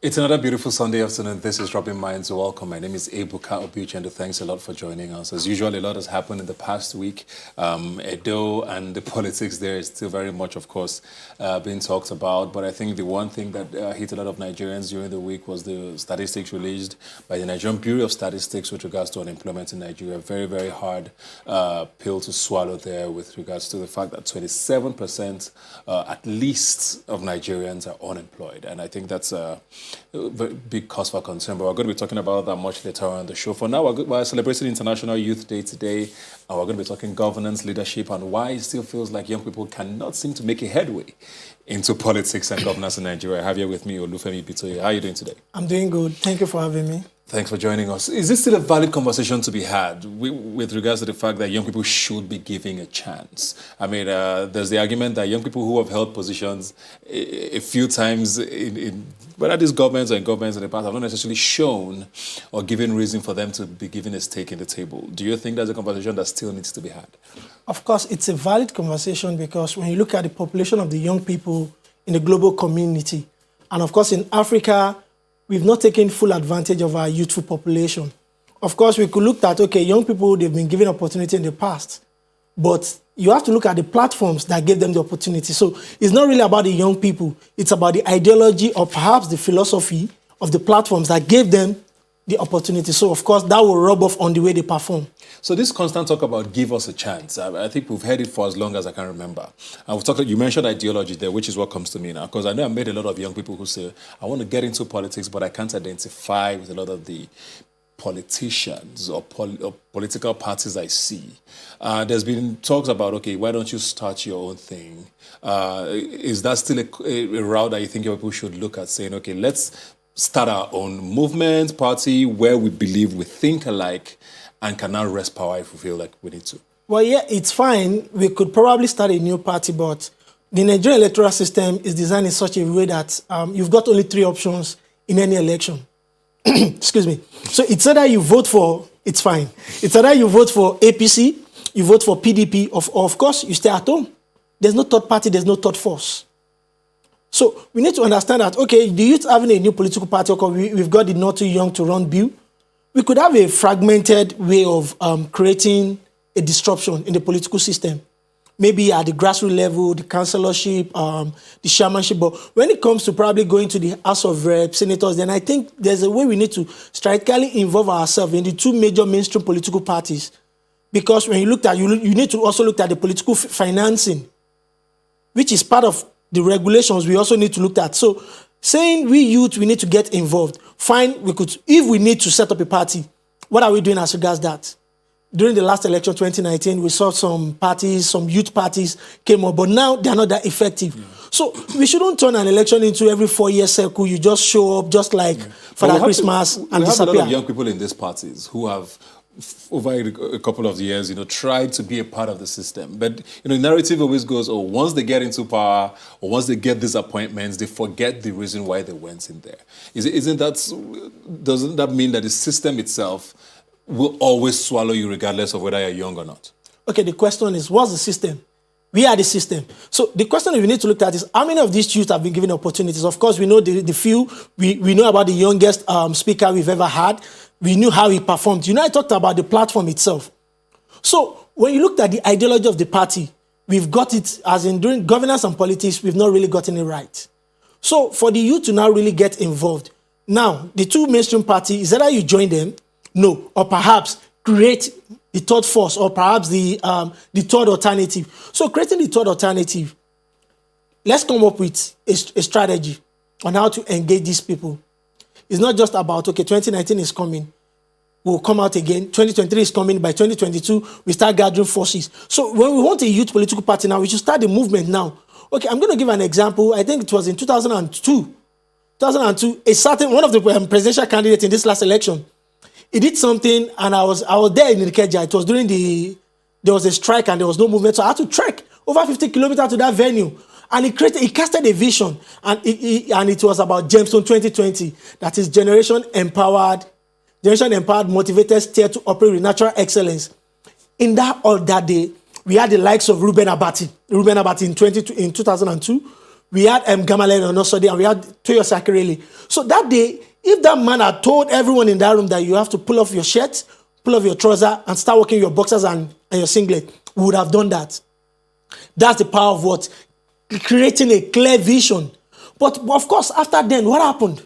It's another beautiful Sunday afternoon. This is Rubbin Minds. Welcome. My name is Ebuka Obuch, and thanks a lot for joining us. As usual, a lot has happened in the past week. Edo and the politics there is still very much, of course, being talked about. But I think the one thing that hit a lot of Nigerians during the week was the statistics released by the Nigerian Bureau of Statistics with regards to unemployment in Nigeria. Very, very hard pill to swallow there with regards to the fact that 27% at least of Nigerians are unemployed. And I think that's a very big cause for concern, but we're going to be talking about that much later on the show. For now, we're celebrating International Youth Day today, and we're going to be talking governance, leadership, and why it still feels like young people cannot seem to make a headway into politics and governance in Nigeria. I have here with me Olufemi Bitoye. How are you doing today? I'm doing good. Thank you for having me. Thanks for joining us. Is this still a valid conversation to be had with regards to the fact that young people should be given a chance? I mean, there's the argument that young people who have held positions a few times in whether these governments or in governments in the past have not necessarily shown or given reason for them to be given a stake in the table. Do you think that's a conversation that still needs to be had? Of course, it's a valid conversation because when you look at the population of the young people in the global community, and of course in Africa, we've not taken full advantage of our youthful population. Of course, we could look at, okay, young people, they've been given opportunity in the past, but you have to look at the platforms that gave them the opportunity. So it's not really about the young people. It's about the ideology or perhaps the philosophy of the platforms that gave them the opportunity. So, of course, that will rub off on the way they perform. So this constant talk about give us a chance, I think we've heard it for as long as I can remember. And you mentioned ideology there, which is what comes to me now. Because I know I met a lot of young people who say, I want to get into politics, but I can't identify with a lot of the politicians or political parties I see. There's been talks about, okay, why don't you start your own thing? Is that still a route that you think people should look at, saying, okay, let's start our own movement, party, where we believe we think alike and can now wrest power if we feel like we need to? Well, yeah, it's fine. We could probably start a new party, but the Nigerian electoral system is designed in such a way that you've got only 3 options in any election. Excuse me. So it's either you vote for, it's fine. It's either you vote for APC, you vote for PDP, or of course, you stay at home. There's no third party, there's no third force. So we need to understand that, okay, the youth having a new political party, okay, we've got the not too young to run bill. We could have a fragmented way of creating a disruption in the political system. Maybe at the grassroots level, the councillorship, the chairmanship. But when it comes to probably going to the House of Reps, senators, then I think there's a way we need to strategically involve ourselves in the 2 major mainstream political parties. Because when you look at, you need to also look at the political financing, which is part of the regulations we also need to look at. So saying we youth, we need to get involved. Fine, if we need to set up a party, what are we doing as regards that? During the last election, 2019, we saw some parties, some youth parties came up, but now they're not that effective. Yeah. So we shouldn't turn an election into every 4-year cycle. You just show up just like Father Christmas and disappear. We have a lot of young people in these parties who have, over a couple of years, tried to be a part of the system. But, the narrative always goes, oh, once they get into power or once they get these appointments, they forget the reason why they went in there. Doesn't that mean that the system itself will always swallow you regardless of whether you're young or not? Okay, the question is, what's the system? We are the system. So the question we need to look at is, how many of these youth have been given opportunities? Of course, we know the few. We know about the youngest speaker we've ever had. We knew how he performed. I talked about the platform itself. So when you looked at the ideology of the party, we've got it, as in during governance and politics, we've not really gotten it right. So for the youth to now really get involved, now the 2 mainstream parties, is either you join them, no, or perhaps create the third force, or perhaps the third alternative. So creating the third alternative, let's come up with a strategy on how to engage these people. It's not just about, okay, 2019 is coming, we'll come out again, 2023 is coming, by 2022, we start gathering forces. So when we want a youth political party now, we should start the movement now. Okay, I'm going to give an example. I think it was in 2002, one of the presidential candidates in this last election, he did something, and I was there in Ikeja. It was during there was a strike and there was no movement, so I had to trek over 50 kilometers to that venue. And he casted a vision, and it was about Gemstone 2020, that is generation empowered, motivated state to operate with natural excellence. In that day, we had the likes of Rubbin in 2002. we had Gamaliel Onosodi, and we had Toyo Sakerele. So that day, if that man had told everyone in that room that you have to pull off your shirt, pull off your trouser, and start working your boxers and your singlet, we would have done that. That's the power of what? Creating a clear vision. But of course, after then, what happened?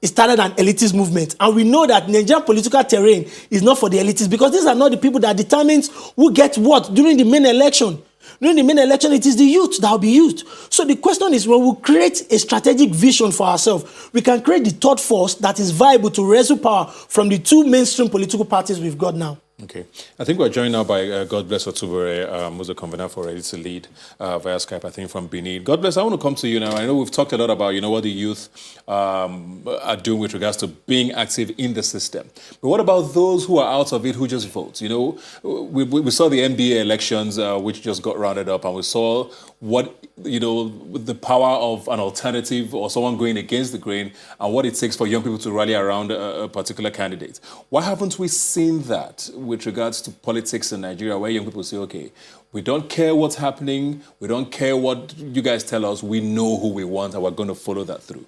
It started an elitist movement. And we know that Nigerian political terrain is not for the elitists, because these are not the people that determines who gets what during the main election. During the main election, it is the youth that will be used. So the question is, when we create a strategic vision for ourselves, we can create the third force that is viable to wrestle power from the two mainstream political parties we've got now. Okay. I think we're joined now by God bless Otubere, who's the convener for Ready to Lead via Skype, I think, from Benin. God bless, I want to come to you now. I know we've talked a lot about, what the youth are doing with regards to being active in the system. But what about those who are out of it, who just vote? We saw the NBA elections, which just got rounded up, and we saw what, the power of an alternative or someone going against the grain and what it takes for young people to rally around a particular candidate. Why haven't we seen that with regards to politics in Nigeria, where young people say, okay, we don't care what's happening, we don't care what you guys tell us, we know who we want and we're going to follow that through?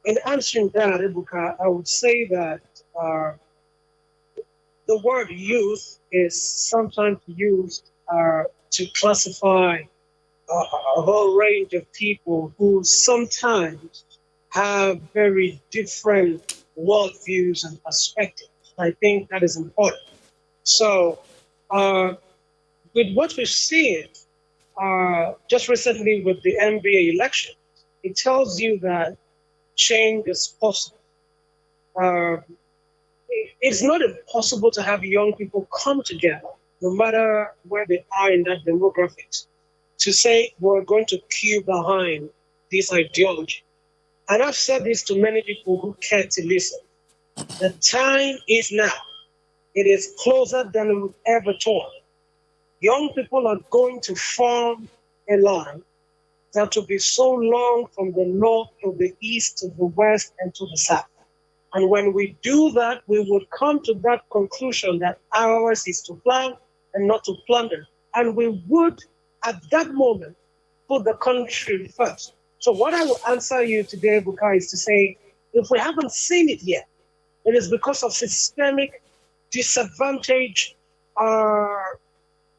In answering that, Ebuka, I would say that the word youth is sometimes used to classify a whole range of people who sometimes have very different worldviews and perspectives. I think that is important. So, with what we've seen just recently with the NBA election, it tells you that change is possible. It's not impossible to have young people come together, no matter where they are in that demographics, to say we're going to queue behind this ideology. And I've said this to many people who care to listen. The time is now. It is closer than we've ever thought. Young people are going to form a line that will be so long from the north to the east to the west and to the south. And when we do that, we would come to that conclusion that ours is to plow and not to plunder. And we would, at that moment, put the country first. So what I will answer you today, Bukai, is to say, if we haven't seen it yet, it is because of systemic disadvantage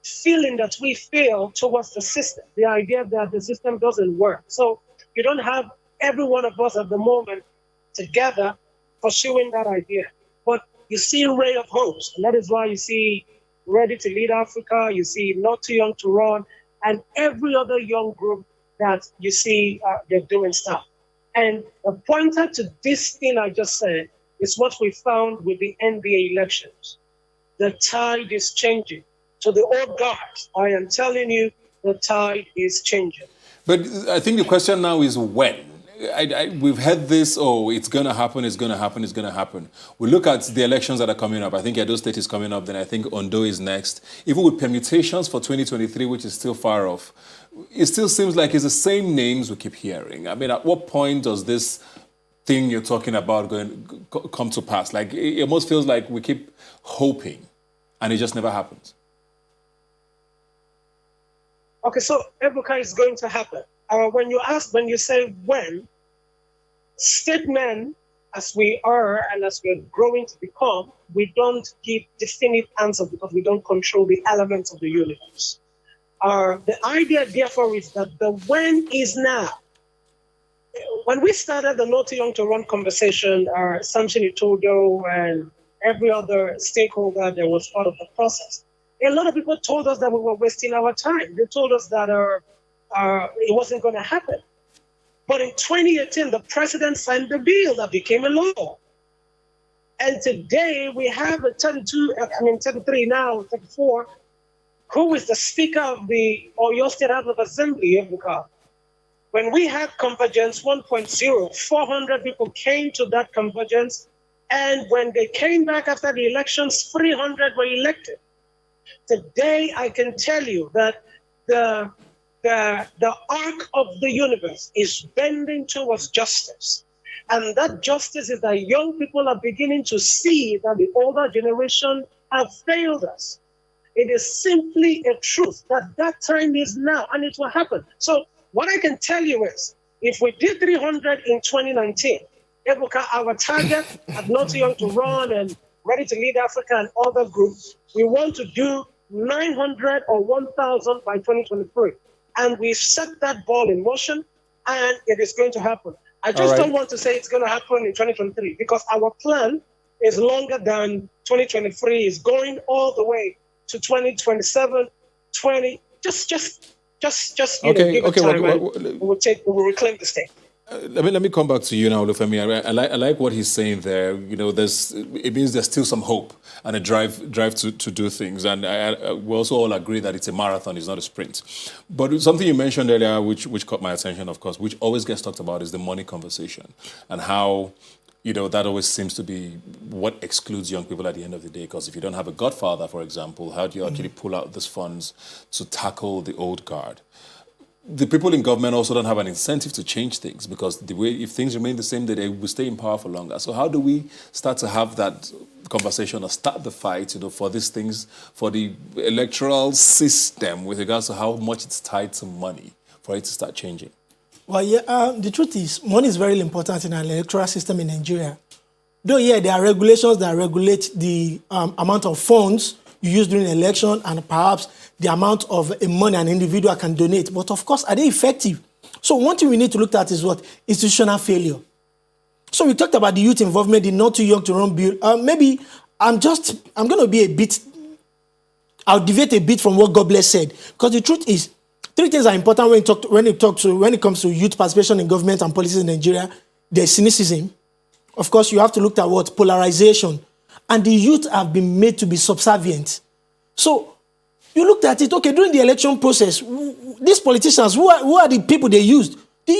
feeling that we feel towards the system, the idea that the system doesn't work. So you don't have every one of us at the moment together pursuing that idea. But you see a ray of hope, and that is why you see Ready to Lead Africa, you see Not Too Young to Run, and every other young group that you see they're doing stuff. And the pointer to this thing I just said is what we found with the NBA elections. The tide is changing. To the old guards, I am telling you, the tide is changing. But I think the question now is when. We've heard this, it's going to happen, it's going to happen, it's going to happen. We look at the elections that are coming up. I think Edo State is coming up, then I think Ondo is next. Even with permutations for 2023, which is still far off, it still seems like it's the same names we keep hearing. I mean, at what point does this thing you're talking about come to pass? Like, it almost feels like we keep hoping, and it just never happens. Okay, so Ebuka is going to happen. When you say when, statement as we are and as we're growing to become, we don't give definite answers because we don't control the elements of the universe. The idea, therefore, is that the when is now. When we started the Not Too Young to Run conversation, Samson Itodo and every other stakeholder that was part of the process, a lot of people told us that we were wasting our time. They told us that it wasn't going to happen. But in 2018, the president signed the bill that became a law. And today we have a 33 now, 34, who is the Speaker of the Oyo State House of Assembly, Ebuka. When we had Convergence 1.0, 400 people came to that Convergence. And when they came back after the elections, 300 were elected. Today, I can tell you that the arc of the universe is bending towards justice. And that justice is that young people are beginning to see that the older generation have failed us. It is simply a truth that that time is now and it will happen. So what I can tell you is, if we did 300 in 2019, Ebuka, our target at Not Too Young to Run and Ready to Lead Africa and other groups, we want to do 900 or 1,000 by 2023. And we set that ball in motion, and it is going to happen. I just don't want to say it's going to happen in 2023 because our plan is longer than 2023, is going all the way to 2027, 20. Just Okay, give it time. We'll reclaim the state. Let me come back to you now, Olufemi. I like what he's saying there. You know, it means there's still some hope and a drive to do things. And we also all agree that it's a marathon, it's not a sprint. But something you mentioned earlier, which caught my attention, of course, which always gets talked about, is the money conversation and how, you know, that always seems to be what excludes young people at the end of the day. Because if you don't have a godfather, for example, how do you actually pull out these funds to tackle the old guard? The people in government also don't have an incentive to change things because if things remain the same, they will stay in power for longer. So how do we start to have that conversation or start the fight, you know, for these things, for the electoral system with regards to how much it's tied to money for it to start changing? Well, yeah, the truth is, money is very important in an electoral system in Nigeria. Though, yeah, there are regulations that regulate the amount of funds you use during an election and perhaps the amount of money an individual can donate. But of course, are they effective? So one thing we need to look at is what? Institutional failure. So we talked about the youth involvement, the Not Too Young to Run bill. Maybe I'm going to be a bit, I'll deviate a bit from what God bless said. Because the truth is, three things are important when it comes to youth participation in government and policies in Nigeria. There's cynicism. Of course, you have to look at what? Polarization. And the youth have been made to be subservient. So you looked at it, okay, during the election process, these politicians, who are the people they used? The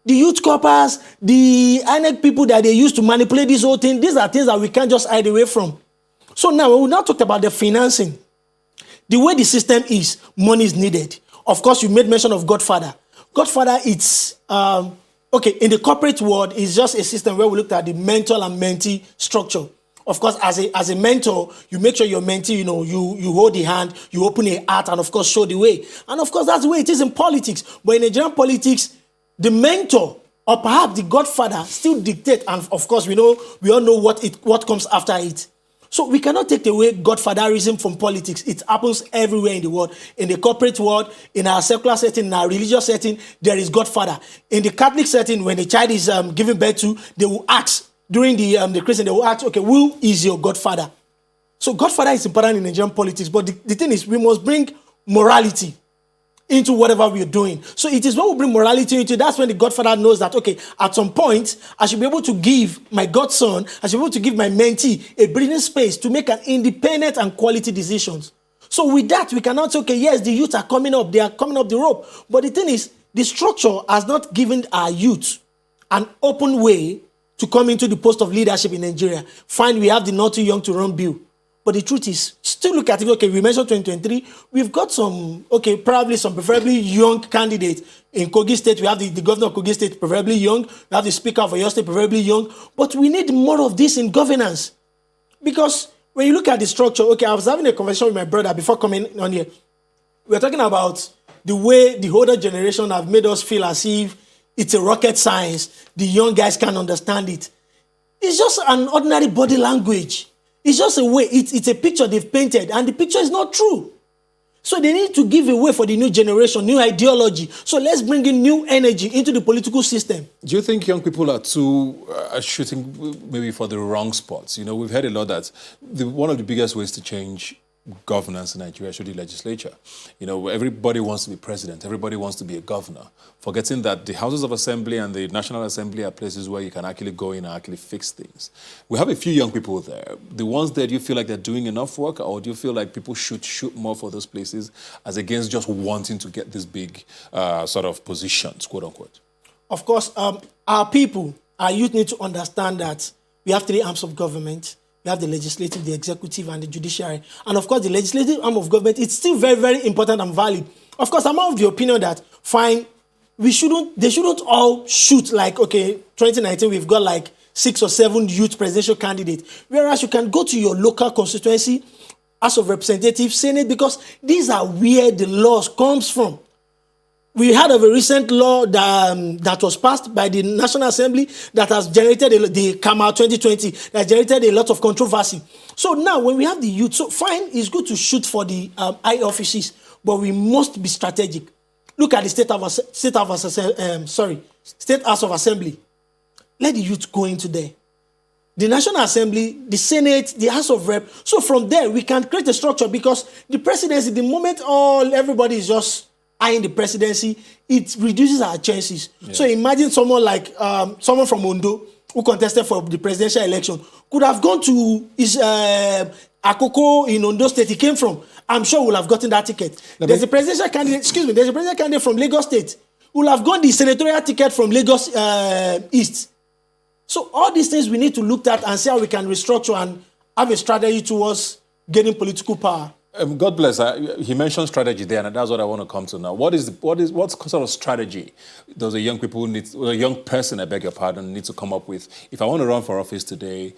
youth corpers, the INEC people that they used to manipulate this whole thing. These are things that we can't just hide away from. So now, we now talked about the financing. The way the system is, money is needed. Of course, you made mention of Godfather. Godfather, it's, okay, in the corporate world, it's just a system where we looked at the mentor and mentee structure. Of course, as a mentor, you make sure your mentee, you know, you hold the hand, you open a heart, and of course, show the way. And of course, that's the way it is in politics. But in Nigerian politics, the mentor or perhaps the godfather still dictate. And of course, we all know what comes after it. So we cannot take away godfatherism from politics. It happens everywhere in the world. In the corporate world, in our secular setting, in our religious setting, there is godfather. In the Catholic setting, when a child is given birth to, they will ask, during the Christian, they will ask, okay, who is your godfather? So godfather is important in Nigerian politics, but the thing is, we must bring morality into whatever we are doing. So it is when we bring morality into it, that's when the godfather knows that, okay, at some point, I should be able to give my godson, I should be able to give my mentee a breathing space to make an independent and quality decisions. So with that, we cannot say, okay, yes, the youth are coming up, they are coming up the rope. But the thing is, the structure has not given our youth an open way to come into the post of leadership in Nigeria. Fine, we have the Not Too Young to Run bill. But the truth is, still look at it, okay, we mentioned 2023, we've got some, okay, probably some preferably young candidates. In Kogi State, we have the governor of Kogi State, preferably young. We have the speaker of Oyo State, preferably young. But we need more of this in governance. Because when you look at the structure, okay, I was having a conversation with my brother before coming on here. We were talking about the way the older generation have made us feel as if it's a rocket science. The young guys can't understand it. It's just an ordinary body language. It's just a way. It's a picture they've painted, and the picture is not true. So they need to give a way for the new generation, new ideology. So let's bring in new energy into the political system. Do you think young people are too shooting maybe for the wrong spots? You know, we've heard a lot that one of the biggest ways to change governance in Nigeria should be legislature. You know, everybody wants to be president. Everybody wants to be a governor, forgetting that the houses of assembly and the National Assembly are places where you can actually go in and actually fix things. We have a few young people there. The ones there, do you feel like they're doing enough work, or do you feel like people should shoot more for those places as against just wanting to get these big sort of positions, quote unquote? Of course, our people, our youth need to understand that we have three arms of government. We have the legislative, the executive, and the judiciary. And of course, the legislative arm of government, it's still very, very important and valid. Of course, I'm of the opinion that, fine, they shouldn't all shoot like, okay, 2019, we've got like 6 or 7 youth presidential candidates. Whereas you can go to your local constituency, House of Representatives, Senate, because these are where the laws comes from. We heard of a recent law that was passed by the National Assembly that has generated the Kama 2020 that generated a lot of controversy. So now when we have the youth, so fine, it's good to shoot for the high offices, but we must be strategic. Look at the State House of Assembly. Let the youth go into there. The National Assembly, the Senate, the House of Rep. So from there, we can create a structure, because the presidency, the moment everybody is just eyeing the presidency, it reduces our chances. Yeah. So imagine someone like someone from Ondo who contested for the presidential election could have gone to his Akoko in Ondo State he came from. I'm sure we'll have gotten that ticket. There's a presidential candidate, there's a presidential candidate from Lagos State who will have got the senatorial ticket from Lagos East. So all these things we need to look at and see how we can restructure and have a strategy towards gaining political power. God bless. He mentioned strategy there, and that's what I want to come to now. What sort of strategy does a young person, I beg your pardon, need to come up with? If I want to run for office today,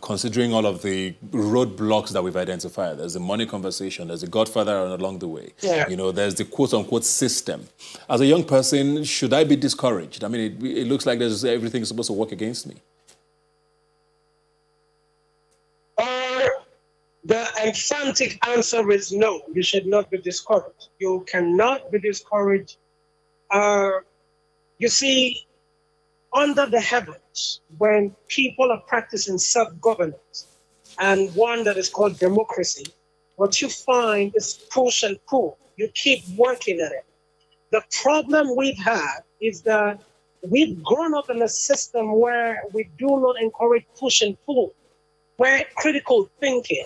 considering all of the roadblocks that we've identified, there's the money conversation, there's the Godfather along the way. Yeah. There's the quote-unquote system. As a young person, should I be discouraged? I mean, it looks like everything is supposed to work against me. The emphatic answer is no. You should not be discouraged. You cannot be discouraged. You see, under the heavens, when people are practicing self-governance and one that is called democracy, what you find is push and pull. You keep working at it. The problem we've had is that we've grown up in a system where we do not encourage push and pull, where critical thinking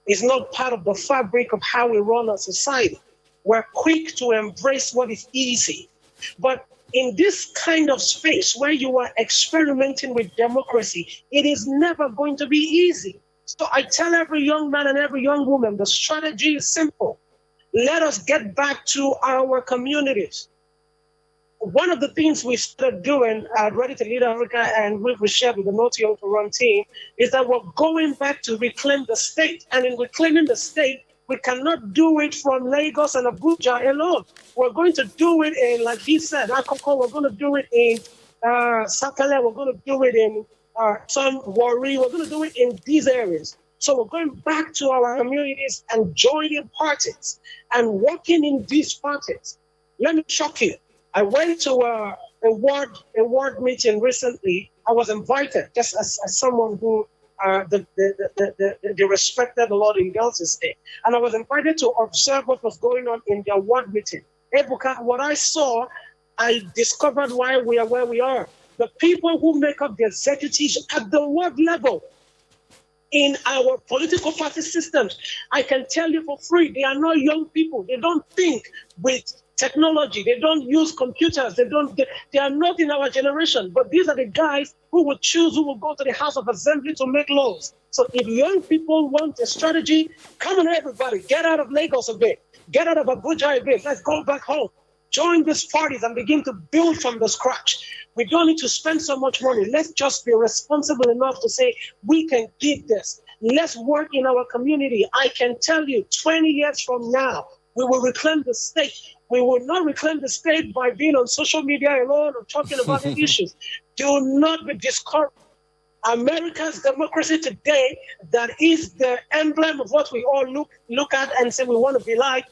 is not part of the fabric of how we run our society. We're quick to embrace what is easy. But in this kind of space where you are experimenting with democracy, it is never going to be easy. So I tell every young man and every young woman, the strategy is simple. Let us get back to our communities. One of the things we started doing at Ready to Lead Africa, and we've shared with the Not Young to Run team, is that we're going back to reclaim the state. And in reclaiming the state, we cannot do it from Lagos and Abuja alone. We're going to do it in, like he said, Akoko, we're going to do it in Sakale, we're going to do it in some Wari, we're going to do it in these areas. So we're going back to our communities and joining parties and working in these parties. Let me shock you. I went to a ward meeting recently. I was invited just as someone who they respected a lot in Delta State. And I was invited to observe what was going on in their ward meeting. Ebuka, what I saw, I discovered why we are where we are. The people who make up the executives at the ward level in our political party systems, I can tell you for free, they are not young people. They don't think with technology. They don't use computers. They are not in our generation. But these are the guys who will choose, who will go to the House of Assembly to make laws. So if young people want a strategy, come on, everybody, get out of Lagos a bit. Get out of Abuja a bit. Let's go back home. Join these parties and begin to build from the scratch. We don't need to spend so much money. Let's just be responsible enough to say, we can give this. Let's work in our community. I can tell you, 20 years from now, we will reclaim the state. We will not reclaim the state by being on social media alone or talking about the issues. Do not be discouraged. America's democracy today, that is the emblem of what we all look at and say we want to be like,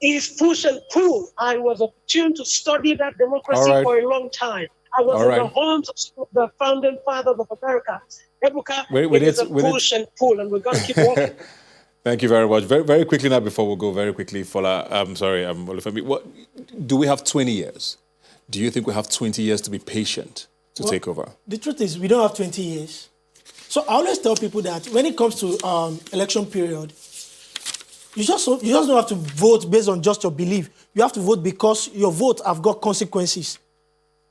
is push and pull. I was attuned to study that democracy for a long time. I was in the homes of the founding fathers of America. Ebuka, it is a push and pull, and we're going to keep walking. Thank you very much. Very, very quickly now, before we go, very quickly, Fola, Olufemi, what do we have 20 years? Do you think we have 20 years to be patient to take over? The truth is, we don't have 20 years. So I always tell people that when it comes to election period, you just don't have to vote based on just your belief. You have to vote because your vote have got consequences.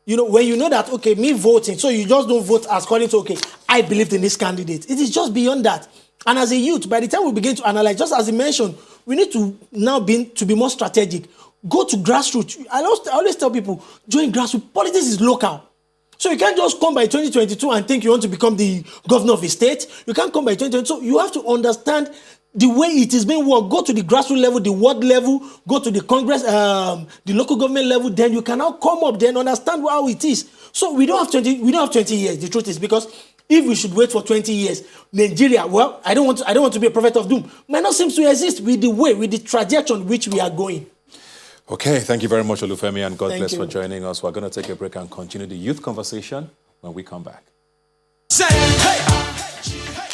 You know, when you know that, okay, me voting, so you just don't vote as according to, okay, I believed in this candidate. It is just beyond that. And as a youth, by the time we begin to analyze, just as he mentioned, we need to now be more strategic. Go to grassroots. I always tell people, join grassroots. Politics is local. So you can't just come by 2022 and think you want to become the governor of a state. You can't come by 2022. So you have to understand the way it is being worked, go to the grassroots level, the ward level, go to the Congress, the local government level, then you can now come up, then understand how it is. So we don't have 20 years, the truth is, because if we should wait for 20 years, Nigeria, well, I don't want to be a prophet of doom, might not seem to exist with the trajectory on which we are going. Okay, thank you very much, Olufemi, and God Thank bless you. for joining us. We're going to take a break and continue the youth conversation when we come back.